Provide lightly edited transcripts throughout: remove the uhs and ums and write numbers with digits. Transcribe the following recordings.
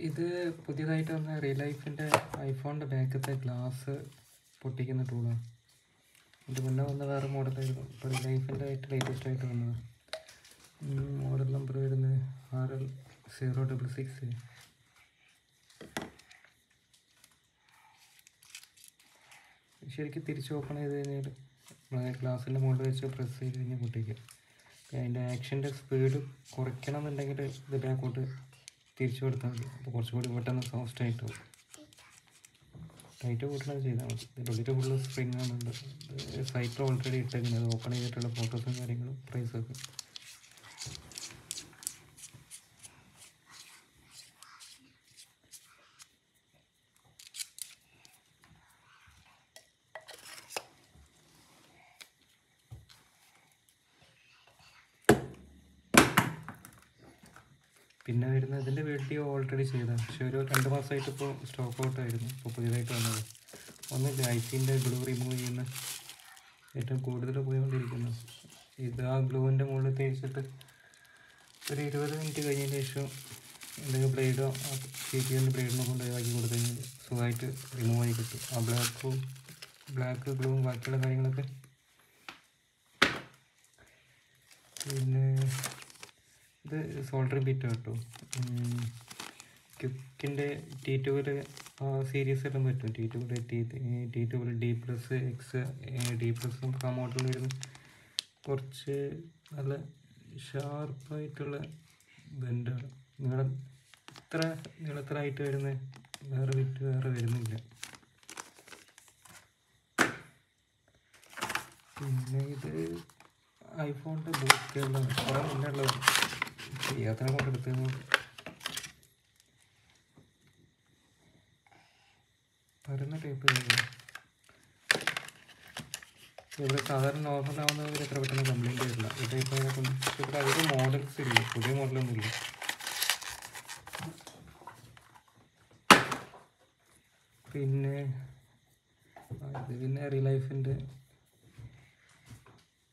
ഇത് പുതിയതായിട്ട് വന്ന റിയലൈഫിൻ്റെ ഐഫോണിൻ്റെ ബാക്കത്തെ ഗ്ലാസ് പൊട്ടിക്കുന്ന ടൂളാണ്. ഇത് മുന്നേ വന്ന വേറെ മോഡലായിരുന്നു. ഇപ്പോൾ റിയലൈഫിൻ്റെ ആയിട്ട് ലേറ്റസ്റ്റ് ആയിട്ട് വന്നത്. മോഡൽ നമ്പർ വരുന്നത് RL066. ശരിക്കും തിരിച്ച് ഓപ്പൺ ചെയ്ത് കഴിഞ്ഞാൽ ഗ്ലാസിൻ്റെ മുകളിൽ വെച്ച് പ്രസ് ചെയ്ത് കഴിഞ്ഞാൽ പൊട്ടിക്കുക. അതിൻ്റെ ആക്ഷൻ്റെ സ്പീഡ് കുറയ്ക്കണം എന്നുണ്ടെങ്കിൽ ഇത് ബാക്കോട്ട് തിരിച്ചു കൊടുത്താൽ മതി. അപ്പോൾ കുറച്ചുകൂടി പെട്ടെന്ന് ഫാസ്റ്റ് ആയിട്ട് പോകും. ടൈറ്റ് കൂട്ടണത് ചെയ്താൽ മതി. ഇതിൻ്റെ ഉള്ളിൽ ഫുള്ള് സ്പ്രിങ് ആണുണ്ട്. സൈറ്റിൽ ഓൾറെഡി ഇട്ടേക്കുന്നത് ഓപ്പൺ ചെയ്തിട്ടുള്ള ഫോട്ടോസും കാര്യങ്ങളും പ്രൈസൊക്കെ. പിന്നെ വരുന്നത് ഇതിൻ്റെ വീഡിയോ ഓൾറെഡി ചെയ്തതാണ്. പക്ഷേ ഒരു 2 മാസമായിട്ട് ഇപ്പോൾ സ്റ്റോക്ക് ഔട്ടായിരുന്നു. ഇപ്പോൾ പുതിയതായിട്ട് വന്നത് ഒന്നില്ല. ഐസിൻ്റെ ഗ്ലൂ റിമൂവ് ചെയ്യുന്ന ഏറ്റവും കൂടുതൽ പോയിക്കൊണ്ടിരിക്കുന്നത്. ഇത് ആ ഗ്ലൂവിൻ്റെ മുകളിൽ തേച്ചിട്ട് ഒരു 20 മിനിറ്റ് കഴിഞ്ഞതിന് ശേഷം എന്തെങ്കിലും ബ്ലേഡോ CPൻ്റെ ബ്ലേഡിനെ കൊണ്ട് ഒഴിവാക്കി കൊടുത്തു കഴിഞ്ഞാൽ സുഖമായിട്ട് റിമൂവ് ആയി കിട്ടും. ആ ബ്ലാക്ക് ഗ്ലൂവും ബാക്കിയുള്ള കാര്യങ്ങളൊക്കെ. പിന്നെ ഇത് സോൾഡറിങ് ബിറ്റ് കേട്ടോ. ക്വിക്കിൻ്റെ T2 സീരീസ് എല്ലാം പറ്റും. T2 D+X D+ നമുക്ക് ആ മോഡലിൽ വരുന്ന കുറച്ച് നല്ല ഷാർപ്പായിട്ടുള്ള ബെൻഡാണ്. നീളത്തിലായിട്ട് വരുന്ന വേറെ ബിറ്റ് വേറെ വരുന്നില്ല. പിന്നെ ഇത് ഐഫോണിൻ്റെ ബൂട്ടുകളിലാണ് കുറേ മുന്നേ ഉള്ളത്. ചെയ്യാത്തതിനെ കൊണ്ടെടുത്ത് പരന്ന ടൈപ്പ് ഇവിടെ സാധാരണ നോർമലാവുന്നവർ എത്ര പെട്ടെന്ന് കംപ്ലൈൻറ്റ് വരില്ല. ഇത് ഇപ്പോൾ അതിനെ കൊണ്ട് ഇവിടെ അധികം മോഡൽസ് ഇല്ല. പുതിയ മോഡലൊന്നും ഇല്ല. പിന്നെ റിയലൈഫിൻ്റെ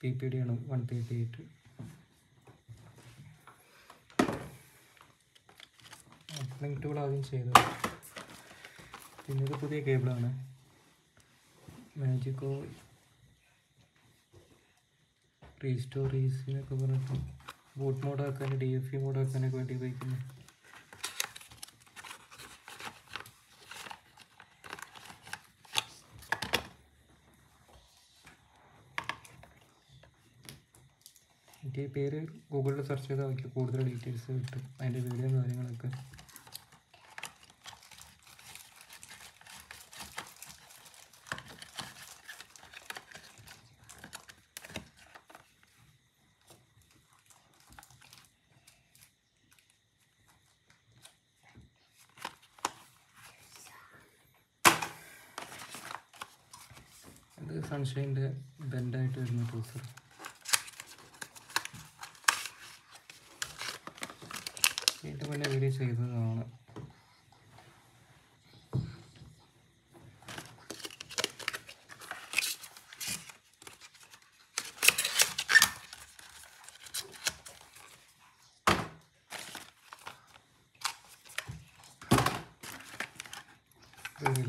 PPD ആണ് 138. ലിങ്ക് ടൂൾ ആദ്യം ചെയ്തത്. പിന്നെ ഇത് പുതിയ കേബിളാണ്. മാജിക്കോ റീസ്റ്റോർ എന്നൊക്കെ പറഞ്ഞിട്ട് ബൂട്ട് മോഡാക്കാൻ DFE മോഡാക്കാനൊക്കെ വേണ്ടി ഉപയോഗിക്കുന്നു. എനിക്ക് ഈ പേര് ഗൂഗിളിൽ സെർച്ച് ചെയ്താൽ അവർക്ക് കൂടുതൽ ഡീറ്റെയിൽസ് കിട്ടും. അതിൻ്റെ വീഡിയോ കാര്യങ്ങളൊക്കെ. ഇത് സൺഷൈൻ്റെ ബെൻഡായിട്ട് വരുന്ന ടൂസർ. ഇതിൻ്റെ മുന്നേ വീഡിയോ ചെയ്തതാണ്.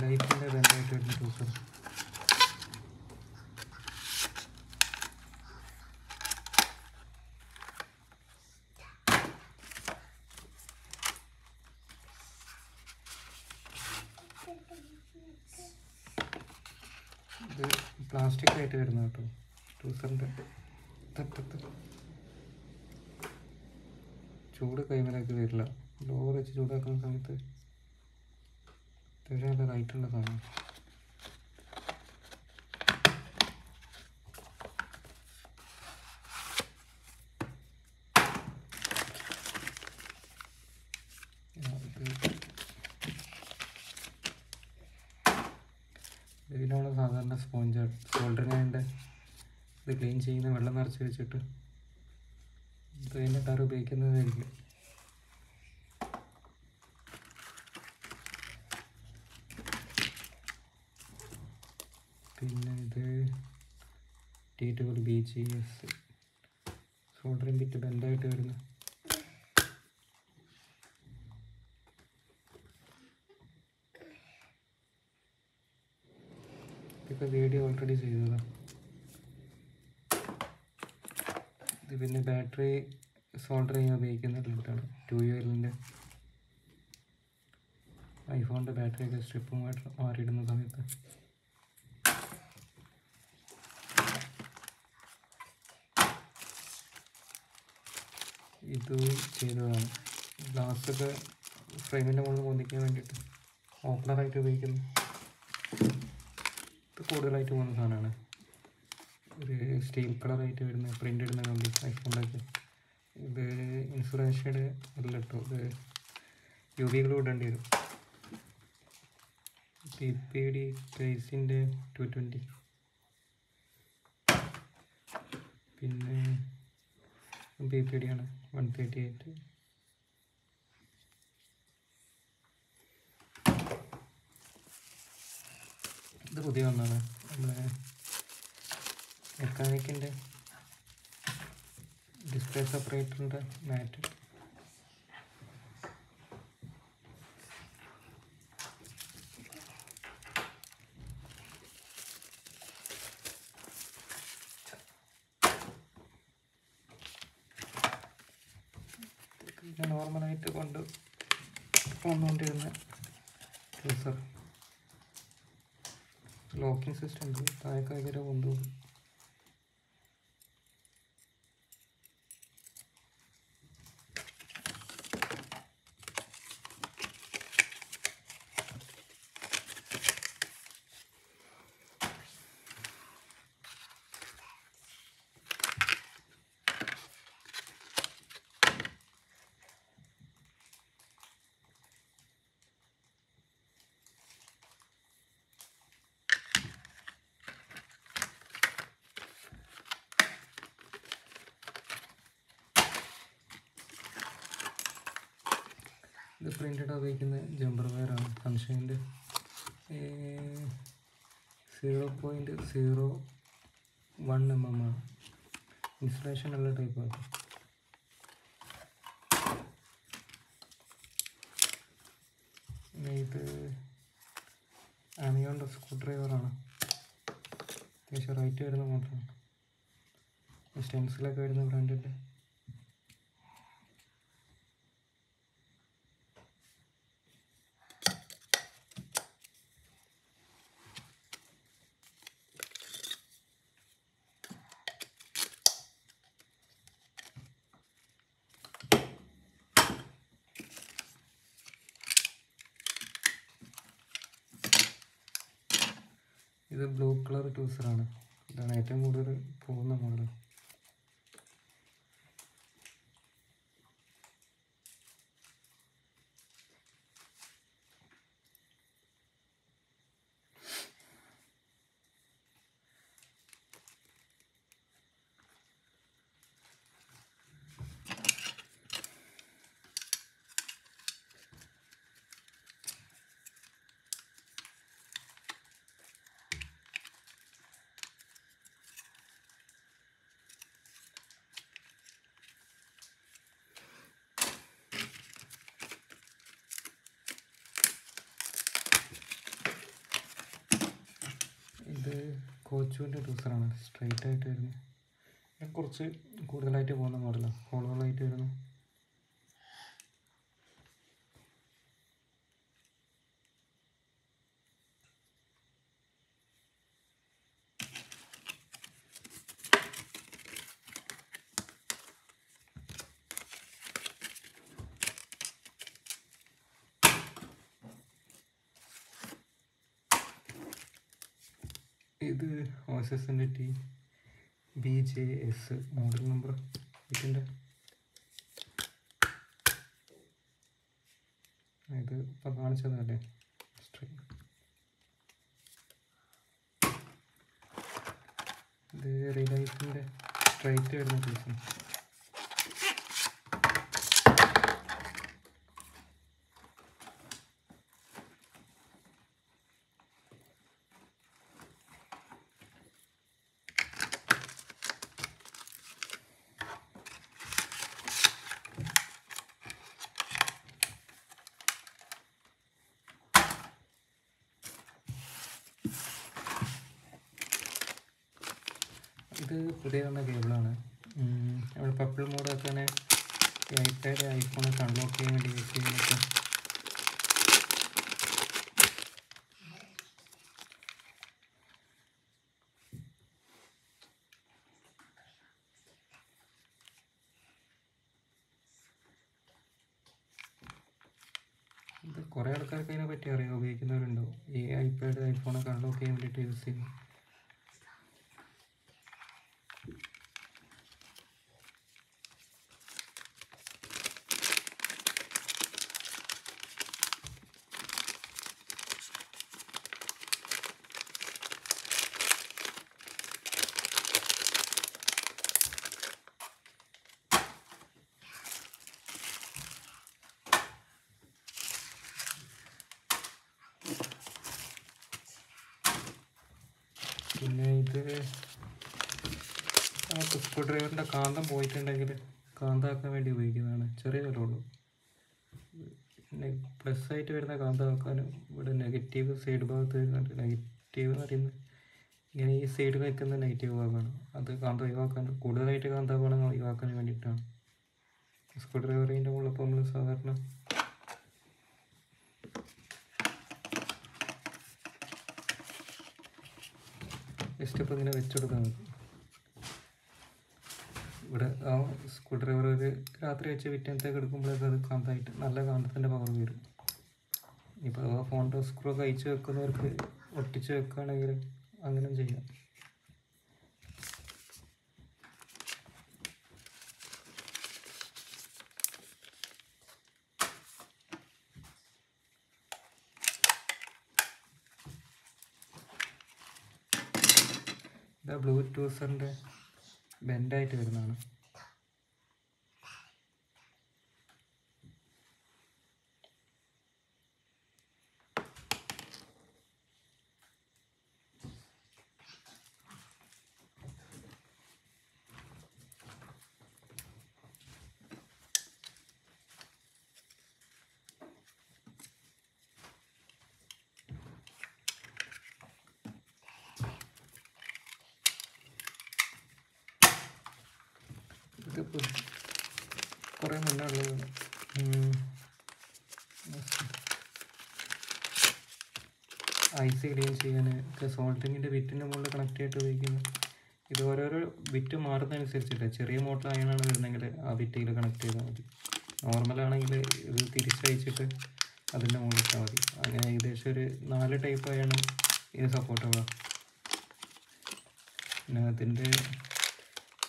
ലൈറ്റിൻ്റെ ബെൻഡായിട്ട് വരുന്ന ടൂസർ. ഇത് പ്ലാസ്റ്റിക് ആയിട്ട് വരുന്ന കേട്ടോ. ടൂസറിൻ്റെ ചൂട് കൈമേലേക്ക് വരില്ല. ലോ വെച്ച് ചൂടാക്കുന്ന സമയത്ത് അത്യാവശ്യം നല്ല റൈറ്റുള്ള സാധനം. ഇതിനാണ് സാധാരണ സ്പോഞ്ച് സോൾഡറിൻ്റെ ഇത് ക്ലീൻ ചെയ്യുന്ന വെള്ളം നിറച്ച് വെച്ചിട്ട് ഇത് അതിൻ്റെ ടർ ഉപയോഗിക്കുന്നതായിരിക്കും. പിന്നെ ഇത് T2 BGS സോൾഡറിങ് ബിറ്റ് ബെൻഡായിട്ട് വരുന്ന ഇതൊക്കെ വീഡിയോ ഓൾറെഡി ചെയ്തതാണ്. ഇത് പിന്നെ ബാറ്ററി സോൾഡർ ചെയ്യാൻ ഉപയോഗിക്കുന്ന ലിമിറ്റാണ്. 2UL ഐഫോണിൻ്റെ ബാറ്ററിയൊക്കെ സ്ട്രിപ്പ് മാറിയിടുന്ന സമയത്ത് ഇത് ചെയ്തതാണ്. ഗ്ലാസ്സൊക്കെ ഫ്രെയിമിൻ്റെ മുകളിൽ പൊന്തിക്കാൻ വേണ്ടിയിട്ട് ഓപ്പണറായിട്ട് ഉപയോഗിക്കുന്നു. ഇത് കൂടുതലായിട്ട് പോകുന്ന സാധനമാണ്. ഒരു സ്റ്റീൽ കളറായിട്ട് വരുന്ന പ്രിൻ്റ് ഇടുന്ന കമ്പി ഐഫോണിലൊക്കെ. ഇത് ഇൻസുറൻഷയുടെ അല്ല കേട്ടോ, ഇത് UV ഗ്ലൂ ഇടേണ്ടി വരും. PPD പ്രൈസിൻ്റെ 220. പിന്നെ PPD ആണ് 138. ഇത് പുതിയ ഒന്നാണ്, നമ്മുടെ മെക്കാനിക്കിൻ്റെ ഡിസ്പ്ലേ സെപ്പറേറ്ററിൻ്റെ മാറ്റ്. പിന്നെ നോർമലായിട്ട് കൊണ്ട് പോന്നുകൊണ്ടിരുന്ന ട്രൂസർ. ലോക്കിംഗ് സിസ്റ്റം ഉണ്ട്, താഴേക്കാകെ കൊണ്ടുപോകും. ഇത് പ്രിൻ്റഡ് ഉപയോഗിക്കുന്ന ജമ്പർ വയറാണ്. സൺഷൈൻ്റെ 0.01 mm ആണ്. ഇൻസുലേഷൻ ഉള്ള ടൈപ്പാണ്. ഇത് ആമിയോണിൻ്റെ സ്ക്രൂ ഡ്രൈവറാണ്. അത്യാവശ്യം റൈറ്റ് വരുന്ന മോട്ടറാണ്. സ്റ്റെൻസിലൊക്കെ വരുന്ന ബ്രാൻഡിൻ്റെ. ഇത് ബ്ലൂ കളർ ട്യൂസറാണ്. ഇതാണ് ഏറ്റവും കൂടുതൽ പോകുന്ന മോഡൽ. ഇത് കോച്ചുവിൻ്റെ ട്യൂസറാണ്. സ്ട്രൈറ്റ് ആയിട്ട് വരുന്നത്. കുറച്ച് കൂടുതലായിട്ട് പോകുന്ന മോഡലാണ്. ഹോളോളായിട്ട് വരുന്നു. ഇത് OSSൻ്റെ BJS മോഡൽ നമ്പർ ഇതിൻ്റെ. ഇത് ഇപ്പോൾ കാണിച്ചതല്ലേ ഇത് റിലൈസിൻ്റെ സ്ട്രൈറ്റ് വരുന്ന പീസാണ്. പുതിയ വന്ന കേബിളാണ്. നമ്മൾ പപ്പിൾ മോഡൊക്കെ തന്നെ ഐപാഡ് ഐഫോണൊക്കെ അൺലോക്ക് ചെയ്യാൻ വേണ്ടി യൂസ് ചെയ്യുന്നൊക്കെ. ഇത് കുറേ ആൾക്കാർക്ക് അതിനെ പറ്റി അറിയാം, ഉപയോഗിക്കുന്നവരുണ്ടോ ഈ ഐപാഡ് ഐഫോണൊക്കെ അൺലോക്ക് ചെയ്യാൻ വേണ്ടിയിട്ട് യൂസ് ചെയ്യുന്നു. പിന്നെ ഇത് സ്ക്രൂ ഡ്രൈവറിൻ്റെ കാന്തം പോയിട്ടുണ്ടെങ്കിൽ കാന്താക്കാൻ വേണ്ടി ഉപയോഗിക്കുന്നതാണ്. ചെറിയ വിലയുള്ളൂ. പിന്നെ പ്ലസ് ആയിട്ട് വരുന്ന കാന്തമാക്കാനും ഇവിടെ നെഗറ്റീവ് സൈഡ് ഭാഗത്ത് വരുന്നുണ്ട്. നെഗറ്റീവ് എന്ന് പറയുന്നത് ഇങ്ങനെ ഈ സൈഡിൽ നിൽക്കുന്ന നെഗറ്റീവ് ഭാഗമാണ്. അത് കാന്തം ഒഴിവാക്കാൻ, കൂടുതലായിട്ട് കാന്തഭാഗം ഒഴിവാക്കാൻ വേണ്ടിയിട്ടാണ്. സ്ക്രൂ ഡ്രൈവറിൻ്റെ മുകളിൽ ഇപ്പോൾ നമ്മൾ സാധാരണ ജസ്റ്റ് ഇപ്പോൾ ഇങ്ങനെ വെച്ചെടുത്താൽ മതി. ഇവിടെ ആ സ്ക്രൂ ഡ്രൈവർ ഒരു രാത്രി വെച്ച് പിറ്റേന്നത്തേക്ക് എടുക്കുമ്പോഴേക്ക് അത് കാന്തമായിട്ട് നല്ല കാന്തത്തിൻ്റെ പവർ വരും. ഇപ്പോൾ ആ ഫോണിൻ്റെ സ്ക്രൂ ഒക്കെ അയച്ച് വെക്കുന്നവർക്ക് ഒട്ടിച്ച് വെക്കുകയാണെങ്കിൽ അങ്ങനെയും ചെയ്യാം. ഇത് ബ്ലൂടൂത്തിൻ്റെ ബെൻഡായിട്ട് വരുന്നതാണ്. ഇതിപ്പോൾ കുറേ മുന്നേ ഉള്ളതാണ്. ഐസ് ക്ലീൻ ചെയ്യാൻ സോൾട്ടിങ്ങിൻ്റെ ബിറ്റിൻ്റെ മുകളിൽ കണക്ട് ചെയ്തിട്ട് ഉപയോഗിക്കുന്നു. ഇത് ഓരോരോ ബിറ്റ് മാറുന്നതനുസരിച്ചിട്ട് ചെറിയ മോട്ടർ അയണാണ് വരുന്നെങ്കിൽ ആ ബിറ്റിൽ കണക്ട് ചെയ്താൽ മതി. നോർമലാണെങ്കിൽ ഇത് തിരിച്ചയച്ചിട്ട് അതിൻ്റെ മുകളിൽ ഇട്ടാൽ മതി. അങ്ങനെ ഏകദേശം ഒരു 4 ടൈപ്പ് അയണം ഇത് സപ്പോർട്ടാവുക. പിന്നെ അതിൻ്റെ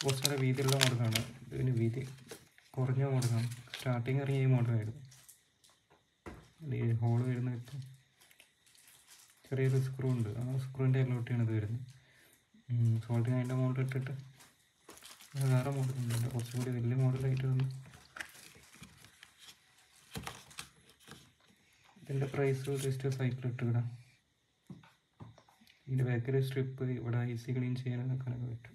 കുറച്ചുകൂടെ വീതിയുള്ള മോഡലാണ്. ഇതിന് വീതി കുറഞ്ഞ മോഡലാണ്. സ്റ്റാർട്ടിങ് ഇറങ്ങിയ ഈ മോഡലായിരുന്നു. ഈ ഹോള് വരുന്ന ഇപ്പം ചെറിയൊരു സ്ക്രൂ ഉണ്ട്. ആ സ്ക്രൂവിൻ്റെ എല്ലോട്ടിയാണ് ഇത് വരുന്നത്. സോൾട്ടിങ് അതിൻ്റെ മോഡൽ ഇട്ടിട്ട് വേറെ മോഡലുണ്ട്, കുറച്ചും കൂടി വലിയ മോഡലായിട്ട് വന്നു. ഇതിൻ്റെ പ്രൈസ് ജസ്റ്റ് സൈക്കിൾ ഇട്ടിടാം. ഇതിൻ്റെ ബാക്കിൽ സ്ട്രിപ്പ് ഇവിടെ ഐസി ക്ലീൻ ചെയ്യാനൊക്കെ പറ്റും.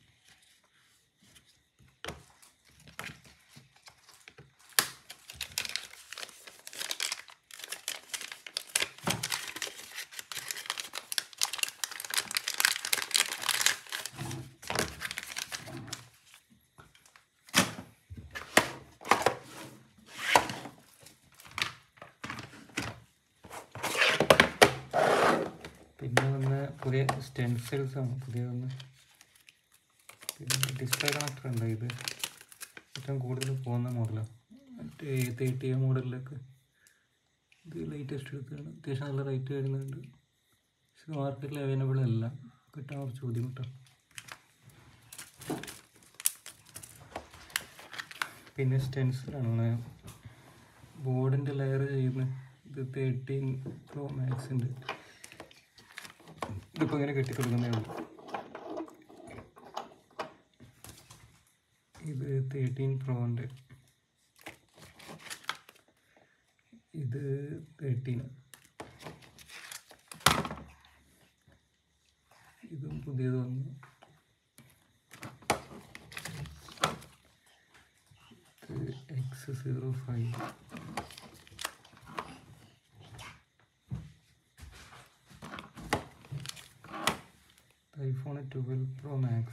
പിന്നെ വന്ന് പുതിയ സ്റ്റെൻസിൽസാണ് പുതിയ വന്ന്. പിന്നെ ഡിസ്പ്ലേ കണക്ടർ ഉണ്ട്. ഇത് ഏറ്റവും കൂടുതൽ പോകുന്ന മോഡലാണ്. മറ്റേ 30 മോഡലിലൊക്കെ ഇത് ലേറ്റസ്റ്റ് എടുത്താണ്. അത്യാവശ്യം നല്ല റേറ്റ് വരുന്നുണ്ട്. പക്ഷെ മാർക്കറ്റിൽ അവൈലബിൾ അല്ല, കിട്ടാൻ കുറച്ച് ബുദ്ധിമുട്ടാണ്. പിന്നെ സ്റ്റെൻസിലാണ് ബോർഡിൻ്റെ ലെയർ ചെയ്യുന്ന. ഇത് 13 Pro Max ഉണ്ട്. ഇതിപ്പോൾ ഇങ്ങനെ കെട്ടിക്കൊടുക്കുന്നേ ഉള്ളൂ. ഇത് 13 Proൻ്റെ, ഇത് 13. ഇതും പുതിയത് വന്നു. X05. iPhone 12 Pro Max.